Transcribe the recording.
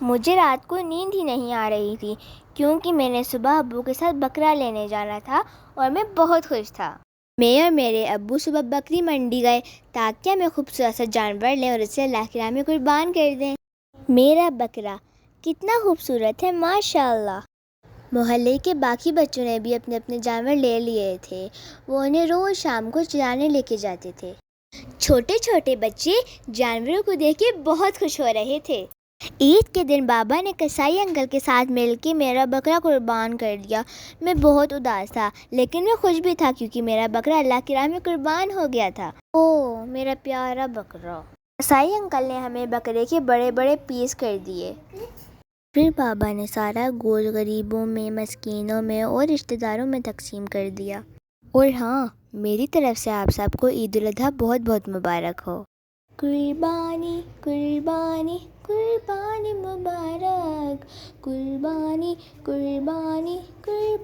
مجھے رات کو نیند ہی نہیں آ رہی تھی کیونکہ میں نے صبح ابو کے ساتھ بکرا لینے جانا تھا اور میں بہت خوش تھا۔ میں اور میرے ابو صبح بکری منڈی گئے تاکہ ہمیں خوبصورت سا جانور لیں اور اسے اللہ کی راہ میں قربان کر دیں۔ میرا بکرا کتنا خوبصورت ہے ماشاء اللہ۔ محلے کے باقی بچوں نے بھی اپنے اپنے جانور لے لیے تھے، وہ انہیں روز شام کو چرانے لے کے جاتے تھے۔ چھوٹے چھوٹے بچے جانوروں کو دیکھ کے بہت خوش ہو رہے تھے۔ عید کے دن بابا نے کسائی انکل کے ساتھ مل کے میرا بکرا قربان کر دیا۔ میں بہت اداس تھا لیکن میں خوش بھی تھا کیونکہ میرا بکرا اللہ کی راہ میں قربان ہو گیا تھا۔ اوہ میرا پیارا بکرا۔ کسائی انکل نے ہمیں بکرے کے بڑے بڑے پیس کر دیے۔ پھر بابا نے سارا گوشت غریبوں میں، مسکینوں میں اور رشتہ داروں میں تقسیم کر دیا۔ اور ہاں، میری طرف سے آپ سب کو عید الاضحیٰ بہت بہت مبارک ہو۔ قربانی قربانی قربانی مبارک، قربانی قربانی قربانی۔